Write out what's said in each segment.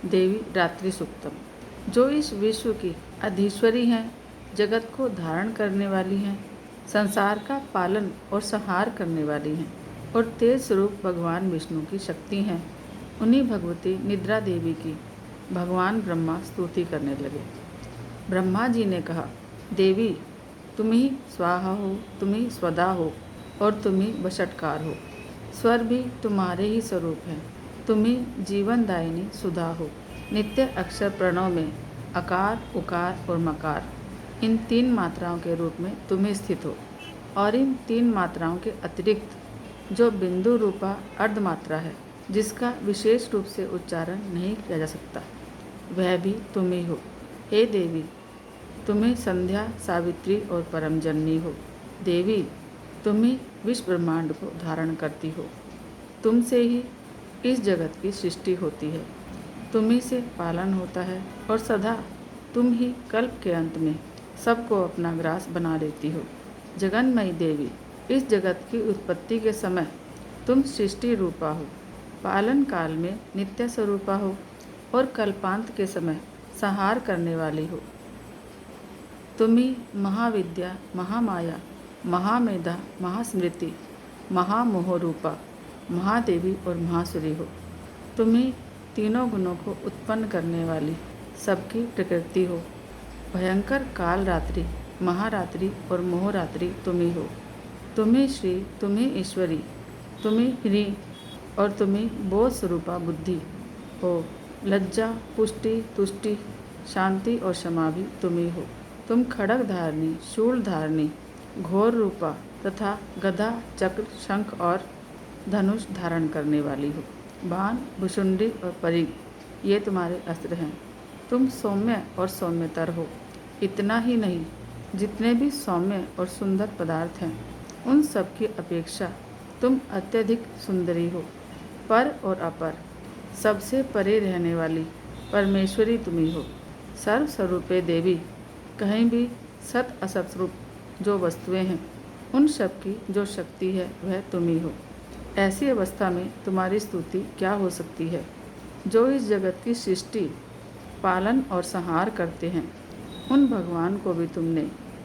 देवी रात्रि सूक्तम। जो इस विश्व की अधीश्वरी हैं, जगत को धारण करने वाली हैं, संसार का पालन और संहार करने वाली हैं और तेज स्वरूप भगवान विष्णु की शक्ति हैं, उन्हीं भगवती निद्रा देवी की भगवान ब्रह्मा स्तुति करने लगे। ब्रह्मा जी ने कहा, देवी तुम ही स्वाहा हो, तुम ही स्वदा हो और तुम ही वषटकार हो। स्वर भी तुम्हारे ही स्वरूप हैं, तुम ही जीवनदायिनी सुधा हो। नित्य अक्षर प्रणव में अकार, उकार और मकार, इन 3 मात्राओं के रूप में तुम ही स्थित हो और इन 3 मात्राओं के अतिरिक्त जो बिंदु रूपा अर्धमात्रा है, जिसका विशेष रूप से उच्चारण नहीं किया जा सकता, वह भी तुम ही हो। हे देवी, तुम्हें संध्या, सावित्री और परम जननी हो। देवी तुम ही विश्व ब्रह्मांड को धारण करती हो। तुमसे ही इस जगत की सृष्टि होती है, तुम ही से पालन होता है और सदा तुम ही कल्प के अंत में सबको अपना ग्रास बना लेती हो। जगन्मयी देवी, इस जगत की उत्पत्ति के समय तुम सृष्टि रूपा हो, पालन काल में नित्य स्वरूपा हो और कल्पांत के समय संहार करने वाली हो। तुम ही महाविद्या, महामाया, महामेधा, महास्मृति, महामोहरूपा, महादेवी और महासुरी हो। तुम ही तीनों गुणों को उत्पन्न करने वाली सबकी प्रकृति हो। भयंकर काल रात्रि, महारात्रि और मोहरात्रि तुम ही हो। तुम ही श्री, तुम ही ईश्वरी, तुम ही ह्री और तुम ही बोध स्वरूपा बुद्धि हो। लज्जा, पुष्टि, तुष्टि, शांति और क्षमा भी तुम ही हो। तुम खड्ग धारणी, शूल धारणी, घोर रूपा तथा गदा, चक्र, शंख और धनुष धारण करने वाली हो। बाण, भुषुंडी और परिघ, ये तुम्हारे अस्त्र हैं। तुम सौम्य और सौम्यतर हो। इतना ही नहीं, जितने भी सौम्य और सुंदर पदार्थ हैं, उन सब की अपेक्षा तुम अत्यधिक सुंदरी हो। पर और अपर, सबसे परे रहने वाली परमेश्वरी तुम ही हो। सर्वस्वरूपे देवी, कहीं भी सत असत रूप जो वस्तुएं हैं, उन सब की जो शक्ति है वह तुम ही हो। ऐसी अवस्था में तुम्हारी स्तुति क्या हो सकती है? जो इस जगत की सृष्टि, पालन और संहार करते हैं, उन भगवान को भी तुमने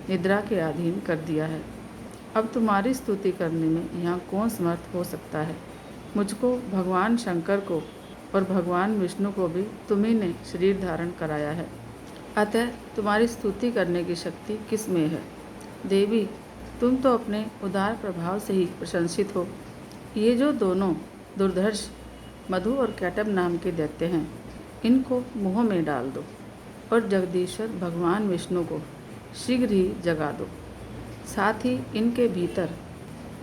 निद्रा के अधीन कर दिया है। अब तुम्हारी स्तुति करने में यहाँ कौन समर्थ हो सकता है? मुझको, भगवान शंकर को और भगवान विष्णु को भी तुम्ही ने शरीर धारण कराया है, अतः तुम्हारी स्तुति करने की शक्ति किस में है? देवी, तुम तो अपने उदार प्रभाव से ही प्रशंसित हो। ये जो दोनों दुर्धर्ष, मधु और कैटब नाम के दैत्य हैं, इनको मुँह में डाल दो और जगदीश्वर भगवान विष्णु को शीघ्र ही जगा दो। साथ ही इनके भीतर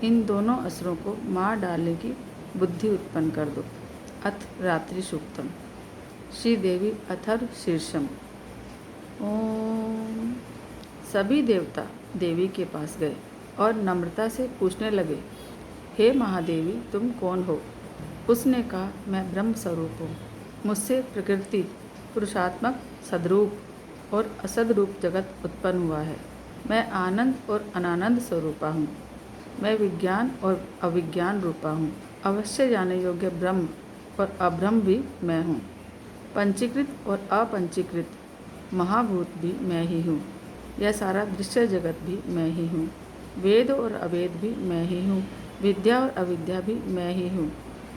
इन दोनों असुरों को मार डालने की बुद्धि उत्पन्न कर दो। अथ रात्रि सूक्तम। श्री देवी अथर्व शीर्षम। ओम। सभी देवता देवी के पास गए और नम्रता से पूछने लगे, हे महादेवी, तुम कौन हो? उसने कहा, मैं ब्रह्म स्वरूप हूँ। मुझसे प्रकृति, पुरुषात्मक सद्रूप और असद्रूप जगत उत्पन्न हुआ है। मैं आनंद और अनानंद स्वरूपा हूँ। मैं विज्ञान और अविज्ञान रूपा हूँ। अवश्य जाने योग्य ब्रह्म और अब्रह्म भी मैं हूँ। पंचीकृत और अपंचीकृत महाभूत भी मैं ही हूँ। यह सारा दृश्य जगत भी मैं ही हूँ। वेद और अवेद भी मैं ही हूँ। विद्या और अविद्या भी मैं ही हूँ।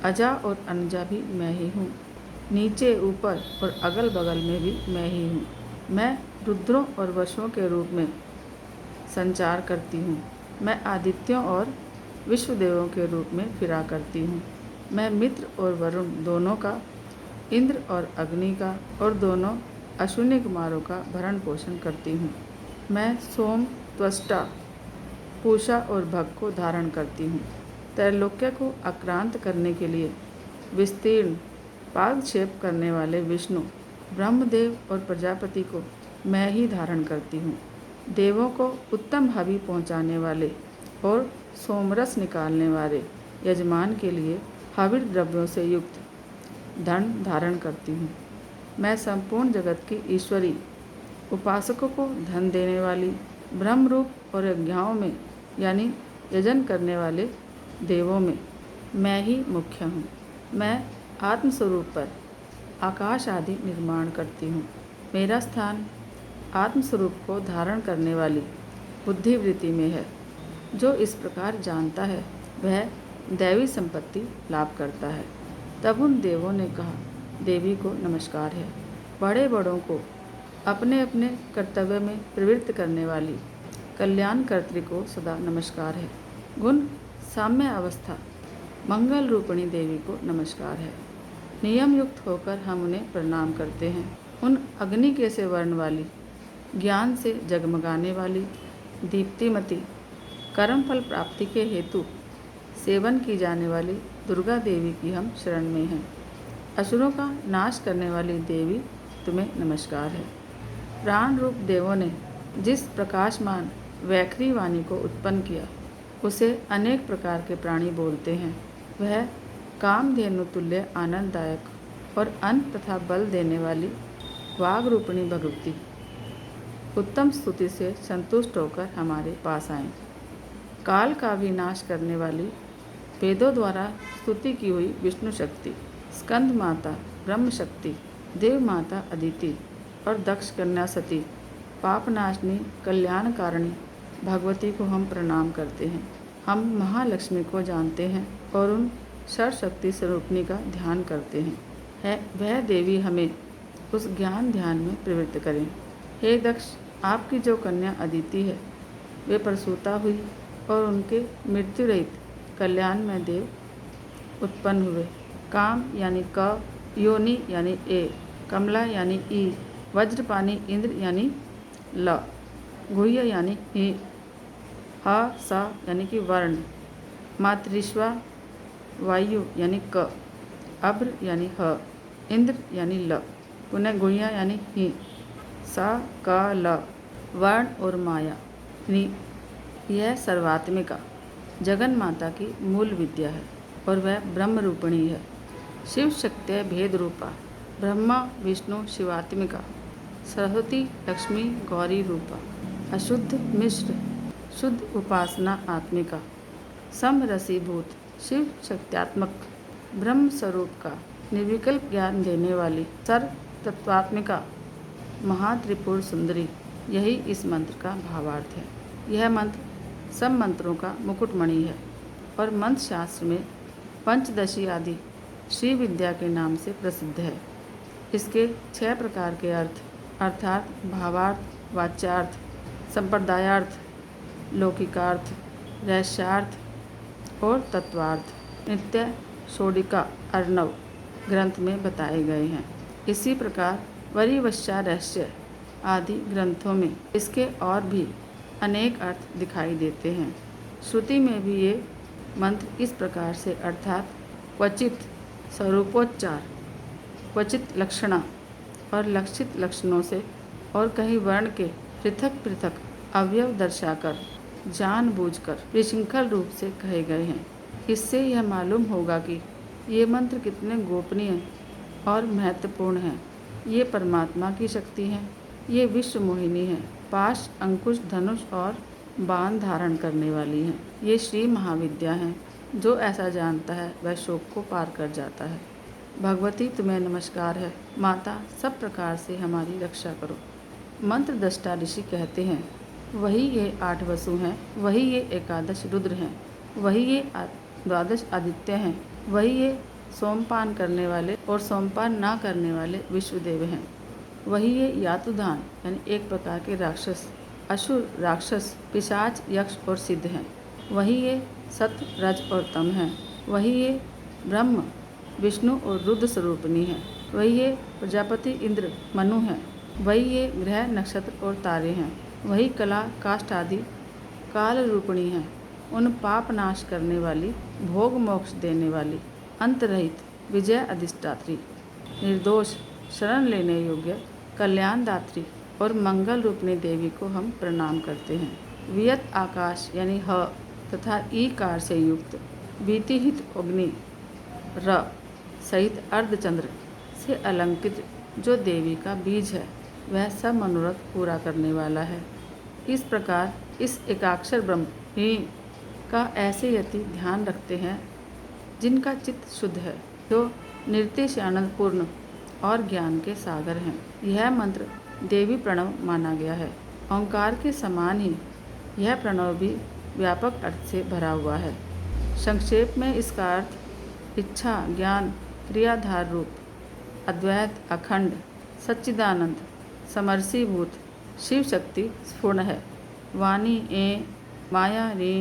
अजा और अनजा भी मैं ही हूँ। नीचे, ऊपर और अगल बगल में भी मैं ही हूँ। मैं रुद्रों और वशों के रूप में संचार करती हूँ। मैं आदित्यों और विश्वदेवों के रूप में फिरा करती हूँ। मैं मित्र और वरुण दोनों का, इंद्र और अग्नि का और दोनों अश्विनी कुमारों का भरण पोषण करती हूँ। मैं सोम, त्वष्टा, पूषा और भग को धारण करती हूँ। त्रैलोक्य को आक्रांत करने के लिए विस्तीर्ण पादक्षेप करने वाले विष्णु, ब्रह्मदेव और प्रजापति को मैं ही धारण करती हूँ। देवों को उत्तम भावी पहुँचाने वाले और सोमरस निकालने वाले यजमान के लिए हविर द्रव्यों से युक्त धन धारण करती हूँ। मैं संपूर्ण जगत की ईश्वरी, उपासकों को धन देने वाली, ब्रह्म रूप और यज्ञाओं में यानी यजन करने वाले देवों में मैं ही मुख्य हूँ। मैं आत्मस्वरूप पर आकाश आदि निर्माण करती हूँ। मेरा स्थान आत्मस्वरूप को धारण करने वाली बुद्धिवृत्ति में है। जो इस प्रकार जानता है वह दैवी संपत्ति लाभ करता है। तब उन देवों ने कहा, देवी को नमस्कार है। बड़े बड़ों को अपने अपने कर्तव्य में प्रवृत्त करने वाली कल्याणकर्त्री को सदा नमस्कार है। गुण साम्य अवस्था मंगल रूपिणी देवी को नमस्कार है। नियम युक्त होकर हम उन्हें प्रणाम करते हैं। उन अग्नि के से वर्ण वाली, ज्ञान से जगमगाने वाली, दीप्तिमती, कर्मफल प्राप्ति के हेतु सेवन की जाने वाली दुर्गा देवी की हम शरण में हैं। असुरों का नाश करने वाली देवी तुम्हें नमस्कार है। प्राण रूप देवों ने जिस प्रकाशमान वैखरी वाणी को उत्पन्न किया उसे अनेक प्रकार के प्राणी बोलते हैं। वह कामधेनु तुल्य आनंददायक और अन्न तथा बल देने वाली वाग रूपिणी भगवती उत्तम स्तुति से संतुष्ट होकर हमारे पास आएं। काल का विनाश करने वाली वेदों द्वारा स्तुति की हुई विष्णु शक्ति, स्कंद माता ब्रह्म शक्ति, देव माता अदिति और दक्ष कन्या सती, पापनाशनी कल्याणकारिणी भगवती को हम प्रणाम करते हैं। हम महालक्ष्मी को जानते हैं और उन सर्वशक्ति स्वरूपिणी का ध्यान करते हैं। वह देवी हमें उस ज्ञान ध्यान में प्रवृत्त करें। हे दक्ष, आपकी जो कन्या अदिति है वे प्रसूता हुई और उनके मृत्यु रहित कल्याण में देव उत्पन्न हुए। काम यानी क, योनि यानी ए, कमला यानी ई, वज्रपानी इंद्र यानी ल, गुह्य यानी ही, ह स यानी कि वर्ण, मातृश्वा वायु यानी क, अभ्र यानी ह, इंद्र यानी ल, पुनः गुह्य यानी ही, स क ल, वर्ण और माया यानी यह सर्वात्मिका जगन माता की मूल विद्या है और वह ब्रह्म रूपिणी है। शिव शक्ति भेद रूपा, ब्रह्मा विष्णु शिवात्मिका, सरस्वती लक्ष्मी गौरी रूपा, अशुद्ध मिश्र शुद्ध उपासना आत्मिका, समरसीभूत शिव शक्त्यात्मक ब्रह्म स्वरूप का निर्विकल्प ज्ञान देने वाली सर्व तत्वात्मिका महात्रिपुर सुंदरी, यही इस मंत्र का भावार्थ है। यह मंत्र सब मंत्रों का मुकुटमणि है और मंत्र शास्त्र में पंचदशी आदि श्री विद्या के नाम से प्रसिद्ध है। इसके 6 प्रकार के अर्थ अर्थात भावार्थ, वाच्यार्थ, संप्रदायार्थ, लौकिकार्थ, रहस्यार्थ और तत्वार्थ नित्य षोडिका अर्णव ग्रंथ में बताए गए हैं। इसी प्रकार वरिवश्या रहस्य आदि ग्रंथों में इसके और भी अनेक अर्थ दिखाई देते हैं। श्रुति में भी ये मंत्र इस प्रकार से अर्थात क्वचित स्वरूपोच्चार, क्वचित लक्षणा और लक्षित लक्षणों से और कहीं वर्ण के पृथक पृथक अवयव दर्शाकर जानबूझकर विशृंखल रूप से कहे गए हैं। इससे यह मालूम होगा कि ये मंत्र कितने गोपनीय और महत्वपूर्ण हैं। ये परमात्मा की शक्ति हैं। ये विश्व मोहिनी है, पाश अंकुश धनुष और बाण धारण करने वाली हैं। ये श्री महाविद्या हैं। जो ऐसा जानता है वह शोक को पार कर जाता है। भगवती तुम्हें नमस्कार है। माता सब प्रकार से हमारी रक्षा करो। मंत्र दृष्टा ऋषि कहते हैं, वही ये 8 वसु हैं, वही ये 11 रुद्र हैं, वही ये 12 आदित्य हैं, वही ये सोमपान करने वाले और सोमपान ना करने वाले विश्वदेव हैं, वही ये यातुधान यानी एक प्रकार के राक्षस, असुर राक्षस, पिशाच यक्ष और सिद्ध हैं, वही ये सत्य रज और तम हैं, वही ये ब्रह्म विष्णु और रुद्र स्वरूपिणी हैं, वही ये प्रजापति इंद्र मनु हैं, वही ये ग्रह नक्षत्र और तारे हैं, वही कला काष्ठ आदि काल रूपिणी हैं, उन पाप नाश करने वाली, भोग मोक्ष देने वाली, अंतरहित विजय अधिष्ठात्री, निर्दोष शरण लेने योग्य कल्याणदात्री और मंगल रूपिणी देवी को हम प्रणाम करते हैं। वियत आकाश यानी ह तथा ईकार से युक्त बीतिहित अग्नि र सहित अर्धचंद्र से अलंकृत जो देवी का बीज है वह सब मनोरथ पूरा करने वाला है। इस प्रकार इस एकाक्षर ब्रह्म ही का ऐसे यति ध्यान रखते हैं जिनका चित्त शुद्ध है, जो निर्तिश आनंदपूर्ण और ज्ञान के सागर हैं। यह मंत्र देवी प्रणव माना गया है। ओंकार के समान ही यह प्रणव भी व्यापक अर्थ से भरा हुआ है। संक्षेप में इसका अर्थ इच्छा, ज्ञान, क्रियाधार रूप, अद्वैत, अखंड, सच्चिदानंद, समरसीभूत, शिव शक्ति स्फूर्ण है। वाणी ए, माया रे,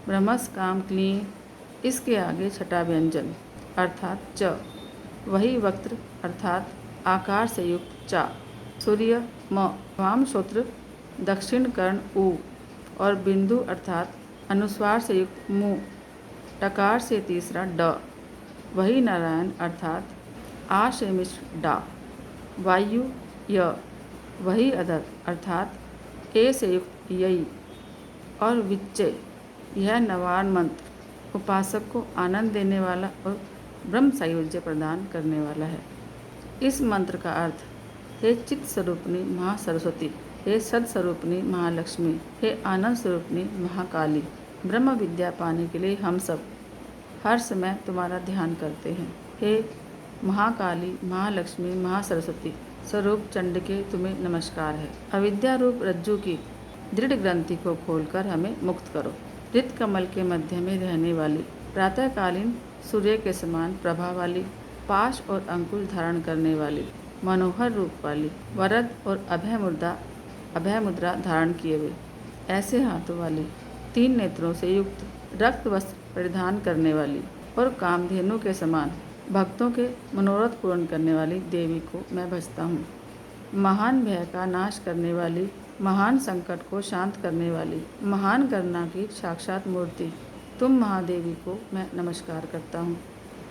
ब्रह्मस काम क्लीं, इसके आगे छठा व्यंजन अर्थात च, वही वक्त्र अर्थात आकार से युक्त चा, सूर्य म, वाम श्रोत्र, दक्षिण कर्ण उ और बिंदु अर्थात अनुस्वार से युक्त मु, टकार से तीसरा ड, वही नारायण अर्थात आ से मिश्र डा, वायु य, वही अधर अर्थात ए से युक्त यई और विच्चे, यह नवान मंत्र उपासक को आनंद देने वाला और ब्रह्म सायुज्य प्रदान करने वाला है। इस मंत्र का अर्थ हे चित्त स्वरूपिणी महासरस्वती, हे सद स्वरूपिणी महालक्ष्मी, हे आनंद स्वरूपिणी महाकाली, ब्रह्म विद्या पाने के लिए हम सब हर समय तुम्हारा ध्यान करते हैं। हे महाकाली, महालक्ष्मी, महासरस्वती स्वरूप चंडिके, तुम्हें नमस्कार है। अविद्या रूप रज्जु की दृढ़ ग्रंथि को खोलकर हमें मुक्त करो। ऋत कमल के मध्य में रहने वाली, प्रातःकालीन सूर्य के समान प्रभा वाली, पाश और अंकुश धारण करने वाली, मनोहर रूप वाली, वरद और अभय मुद्रा धारण किए हुए, ऐसे हाथों वाली, 3 नेत्रों से युक्त, रक्त वस्त्र परिधान करने वाली और कामधेनु के समान भक्तों के मनोरथ पूर्ण करने वाली देवी को मैं भजता हूँ। महान भय का नाश करने वाली, महान संकट को शांत करने वाली, महान करुणा की साक्षात मूर्ति तुम महादेवी को मैं नमस्कार करता हूँ,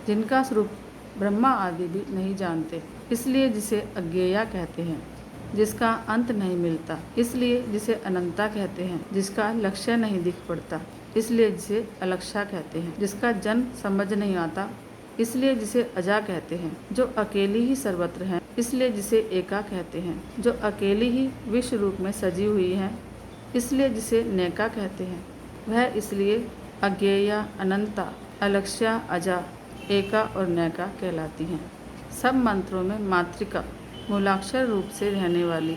जिनका स्वरूप ब्रह्मा आदि भी नहीं जानते, इसलिए जिसे अज्ञेया कहते हैं, जिसका अंत नहीं मिलता, इसलिए जिसे अनंता कहते हैं, जिसका लक्ष्य नहीं दिख पड़ता, इसलिए जिसे अलक्षा कहते हैं, जिसका जन्म समझ नहीं आता, इसलिए जिसे अजा कहते हैं, जो अकेली ही सर्वत्र है, इसलिए जिसे एका कहते हैं, जो अकेली ही विश्व रूप में सजी हुई है, इसलिए जिसे नैका कहते हैं। वह इसलिए अज्ञेया, अनंता, अलक्ष्या, अजा, एका और नैका कहलाती हैं। सब मंत्रों में मातृका, मूलाक्षर रूप से रहने वाली,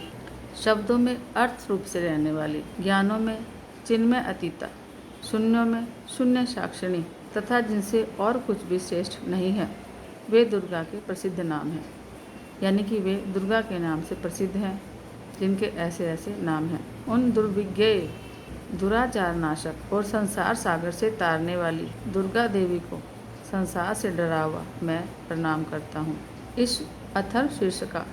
शब्दों में अर्थ रूप से रहने वाली, ज्ञानों में चिन्मय अतीता, शून्यों में शून्य साक्षिणी तथा जिनसे और कुछ भी श्रेष्ठ नहीं है, वे दुर्गा के प्रसिद्ध नाम हैं। यानी कि वे दुर्गा के नाम से प्रसिद्ध हैं, जिनके ऐसे ऐसे नाम हैं। उन दुर्विज्ञेय, दुराचार नाशक और संसार सागर से तारने वाली दुर्गा देवी को संसार से डरा हुआ मैं प्रणाम करता हूँ। इस अथर्व शीर्ष का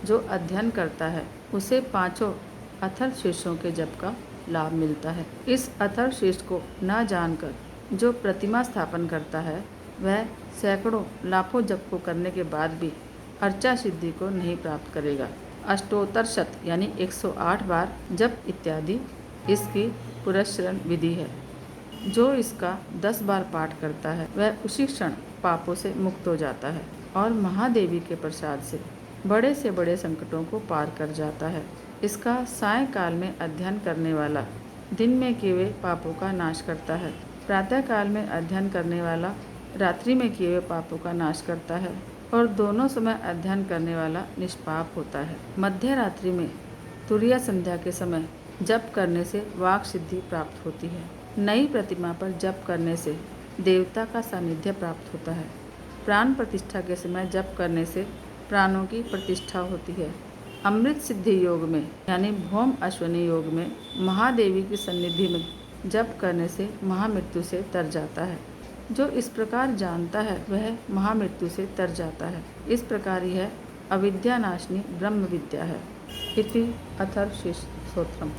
जो अध्ययन करता है, उसे 5 अथर्व शीर्षों के जप का लाभ मिलता है। इस अथर्व शीर्ष को न जानकर जो प्रतिमा स्थापन करता है, वह सैकड़ों लाखों जप को करने के बाद भी अर्चा सिद्धि को नहीं प्राप्त करेगा। अष्टोत्तर शत यानी 108 बार जप इत्यादि इसकी पुरस्चरण विधि है। जो इसका 10 बार पाठ करता है, वह उसी क्षण पापों से मुक्त हो जाता है और महादेवी के प्रसाद से बड़े से बड़े संकटों को पार कर जाता है। इसका सायंकाल में अध्ययन करने वाला दिन में किए हुए पापों का नाश करता है। प्रातः काल में अध्ययन करने वाला रात्रि में किए हुए पापों का नाश करता है और दोनों समय अध्ययन करने वाला निष्पाप होता है। मध्य रात्रि में तुरीया संध्या के समय जप करने से वाक सिद्धि प्राप्त होती है। नई प्रतिमा पर जप करने से देवता का सानिध्य प्राप्त होता है। प्राण प्रतिष्ठा के समय जप करने से प्राणों की प्रतिष्ठा होती है। अमृत सिद्धि योग में यानी भौम अश्वनी योग में महादेवी की सन्निधि में जप करने से महामृत्यु से तर जाता है। जो इस प्रकार जानता है वह महामृत्यु से तर जाता है। इस प्रकार यह अविद्यानाशिनी ब्रह्म विद्या है। इति अथर्वशीर्ष स्तोत्रम।